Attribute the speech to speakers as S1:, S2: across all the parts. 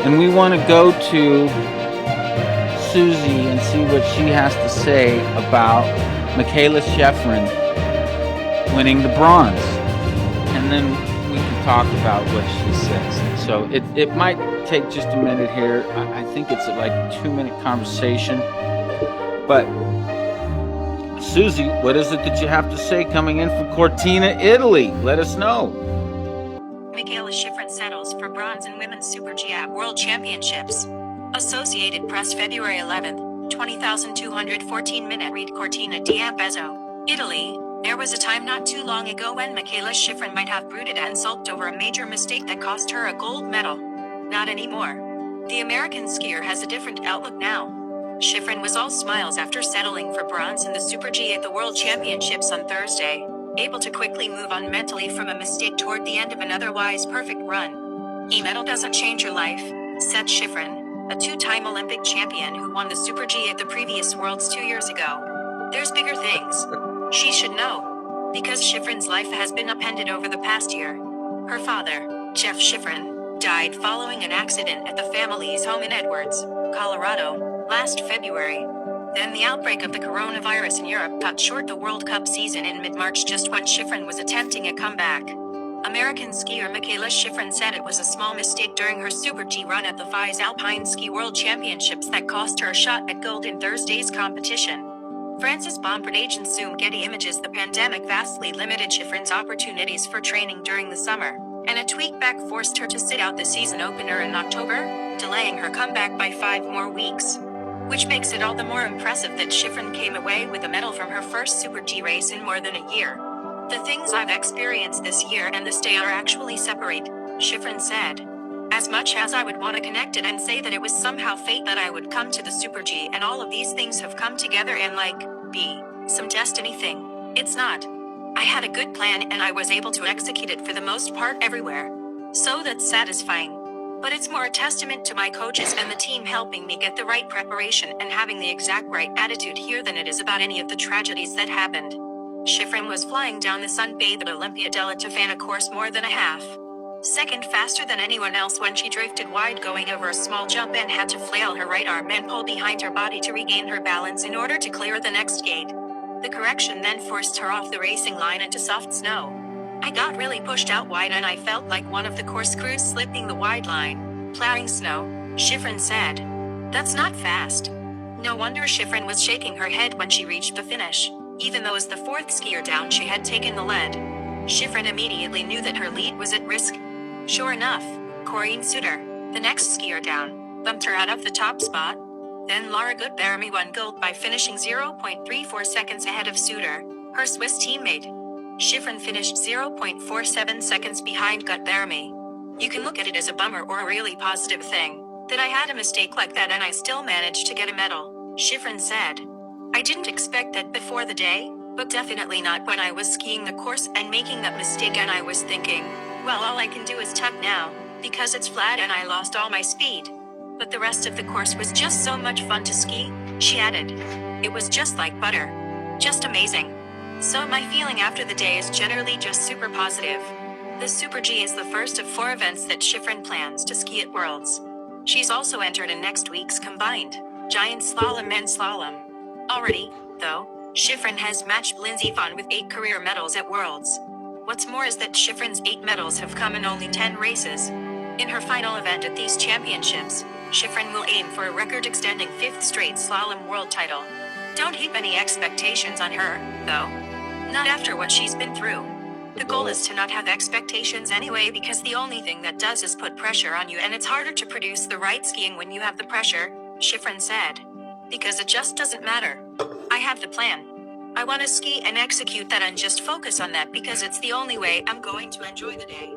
S1: And we want to go to Susie and see what she has to say about Mikaela Shiffrin winning the bronze. And then we can talk about what she says. So it might take just a minute here. I think it's like a 2-minute conversation. But Susie, what is it that you have to say coming in from Cortina, Italy? Let us know.
S2: Mikaela Shiffrin settles for bronze in Women's Super G at World Championships. Associated Press, February 11th, 20,214-minute read. Cortina d'Ampezzo, Italy. There was a time not too long ago when Mikaela Shiffrin might have brooded and sulked over a major mistake that cost her a gold medal. Not anymore. The American skier has a different outlook now. Shiffrin was all smiles after settling for bronze in the Super G at the World Championships on Thursday, able to quickly move on mentally from a mistake toward the end of an otherwise perfect run. A medal doesn't change your life, said Shiffrin, a two-time Olympic champion who won the Super G at the previous Worlds 2 years ago. There's bigger things. She should know. Because Shiffrin's life has been upended over the past year. Her father, Jeff Shiffrin, died following an accident at the family's home in Edwards, Colorado, last February. Then the outbreak of the coronavirus in Europe cut short the World Cup season in mid-March just when Shiffrin was attempting a comeback. American skier Mikaela Shiffrin said it was a small mistake during her Super G run at the FIS Alpine Ski World Championships that cost her a shot at gold in Thursday's competition. France's Bombardier agent Zoom Getty Images. The pandemic vastly limited Shiffrin's opportunities for training during the summer, and a tweak back forced her to sit out the season opener in October, delaying her comeback by 5 more weeks. Which makes it all the more impressive that Shiffrin came away with a medal from her first Super G race in more than a year. The things I've experienced this year and this day are actually separate, Shiffrin said. As much as I would want to connect it and say that it was somehow fate that I would come to the Super G and all of these things have come together and be some destiny thing, it's not. I had a good plan and I was able to execute it for the most part everywhere. So that's satisfying. But it's more a testament to my coaches and the team helping me get the right preparation and having the exact right attitude here than it is about any of the tragedies that happened. Shiffrin was flying down the sun-bathed Olympia della Tofana course more than a half-second faster than anyone else when she drifted wide going over a small jump and had to flail her right arm and pull behind her body to regain her balance in order to clear the next gate. The correction then forced her off the racing line into soft snow. I got really pushed out wide and I felt like one of the course crews slipping the wide line, plowing snow, Shiffrin said. That's not fast. No wonder Shiffrin was shaking her head when she reached the finish, even though as the fourth skier down she had taken the lead. Shiffrin immediately knew that her lead was at risk. Sure enough, Corinne Suter, the next skier down, bumped her out of the top spot. Then Lara Gutberamy won gold by finishing 0.34 seconds ahead of Suter, her Swiss teammate. Shiffrin finished 0.47 seconds behind Gutberamy. You can look at it as a bummer or a really positive thing, that I had a mistake like that and I still managed to get a medal, Shiffrin said. I didn't expect that before the day, but definitely not when I was skiing the course and making that mistake and I was thinking, well, all I can do is tuck now, because it's flat and I lost all my speed. But the rest of the course was just so much fun to ski, she added. It was just like butter. Just amazing. So my feeling after the day is generally just super positive. The Super G is the first of 4 events that Shiffrin plans to ski at Worlds. She's also entered in next week's combined giant slalom and slalom. Already, though, Shiffrin has matched Lindsey Vonn with 8 career medals at Worlds. What's more is that Shiffrin's 8 medals have come in only 10 races. In her final event at these championships, Shiffrin will aim for a record-extending 5th straight slalom world title. Don't heap any expectations on her, though. Not after what she's been through. The goal is to not have expectations anyway because the only thing that does is put pressure on you and it's harder to produce the right skiing when you have the pressure, Shiffrin said. Because it just doesn't matter. I have the plan. I want to ski and execute that and just focus on that because it's the only way I'm going to enjoy the day.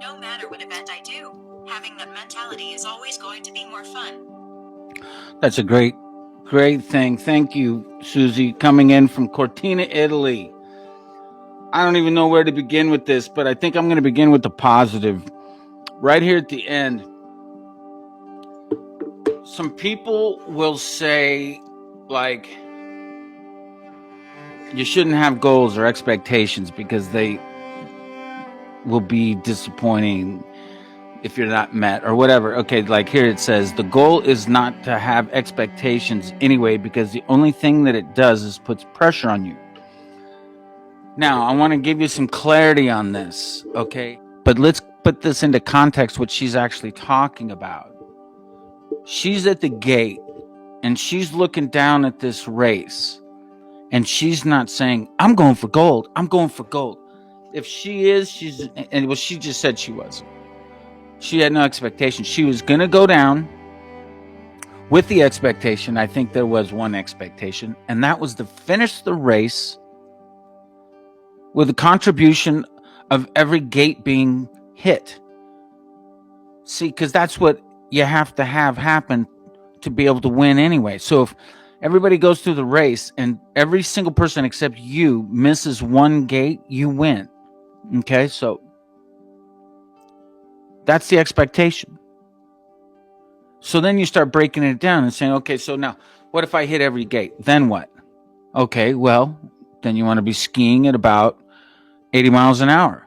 S2: No matter what event I do, having that mentality is always going to be more fun.
S1: That's a great thing. Thank you, Susie, coming in from Cortina, Italy. I don't even know where to begin with this, but I think I'm going to begin with the positive. Right here at the end, some people will say, like, you shouldn't have goals or expectations because they will be disappointing. if you're not met or whatever. Okay, like here it says, the goal is not to have expectations anyway, because the only thing that it does is puts pressure on you. Now, I want to give you some clarity on this, okay? But let's put this into context, what she's actually talking about. She's at the gate, and she's looking down at this race, and she's not saying, I'm going for gold. I'm going for gold. If she is, she just said she was. She had no expectation. She was going to go down with the expectation. I think there was one expectation, and that was to finish the race with a contribution of every gate being hit. See, because that's what you have to have happen to be able to win anyway. So if everybody goes through the race and every single person except you misses one gate, you win. Okay, so that's the expectation. So then you start breaking it down and saying, okay, so now what if I hit every gate? Then what? Okay, well, then you want to be skiing at about 80 miles an hour.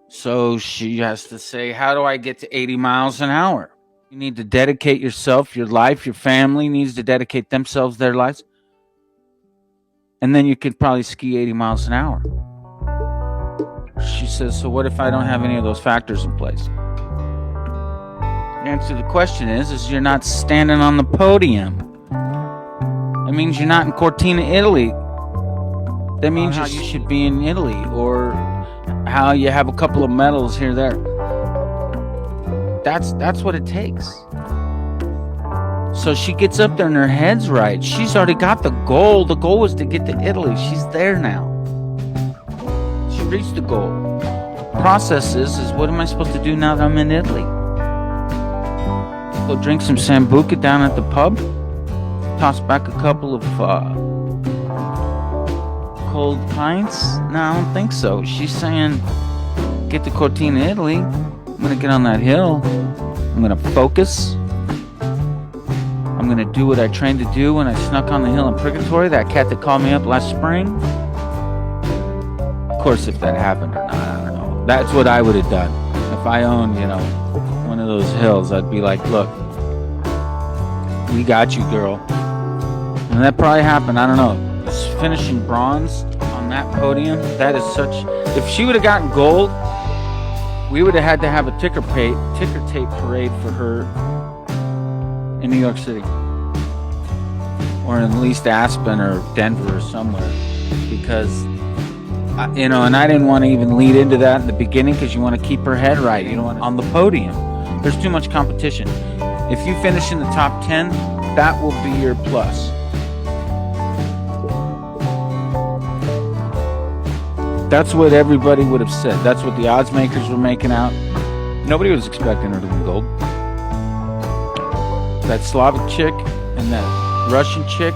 S1: So she has to say, how do I get to 80 miles an hour? You need to dedicate yourself, your life, your family needs to dedicate themselves, their lives. And then you could probably ski 80 miles an hour. She says, so what if I don't have any of those factors in place? The answer to the question is you're not standing on the podium. That means you're not in Cortina, Italy. That means you should be in Italy, or how you have a couple of medals here, there. That's what it takes. So she gets up there and her head's right. She's already got the goal. The goal was to get to Italy. She's there now. She reached the goal. The process is what am I supposed to do now that I'm in Italy? Go drink some Sambuca down at the pub? Toss back a couple of cold pints? No, I don't think so. She's saying, get to Cortina, Italy. I'm going to get on that hill. I'm going to focus. I'm going to do what I trained to do when I snuck on the hill in Purgatory, that cat that called me up last spring. Of course, if that happened or not, I don't know. That's what I would have done. If I owned, one of those hills, I'd be like, look, we got you, girl. And that probably happened. I don't know. Finishing bronze on that podium, that is such... If she would have gotten gold, we would have had to have a ticker tape parade for her in New York City, or at least Aspen or Denver or somewhere, because and I didn't want to even lead into that in the beginning, because you want to keep her head right. You don't want on the podium. There's too much competition. If you finish in the top 10, that will be your plus. That's what everybody would have said. That's what the odds makers were making out. Nobody was expecting her to win gold. That Slavic chick and that Russian chick,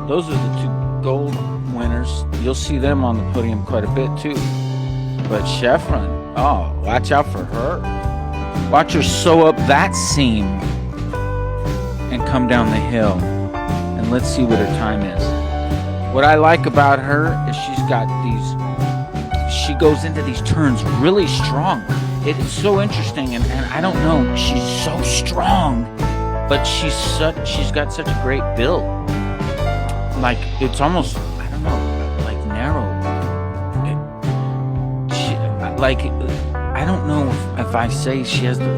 S1: those are the two gold winners. You'll see them on the podium quite a bit too. But Shiffrin, oh, watch out for her. Watch her sew up that seam and come down the hill. And let's see what her time is. What I like about her is she goes into these turns really strong. It is so interesting, and I don't know, she's so strong, but she's got such a great build. Like, it's almost, I don't know, like narrow. I don't know if I say she has the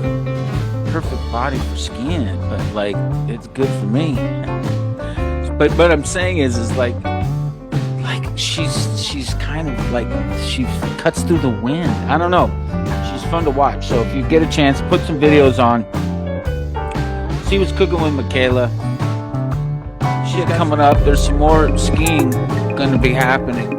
S1: perfect body for skiing it, but like, it's good for me. But what I'm saying is she's kind of like, she cuts through the wind. I don't know. She's fun to watch. So if you get a chance, put some videos on. See what's cooking with Mikaela. Shit coming up. There's some more skiing going to be happening.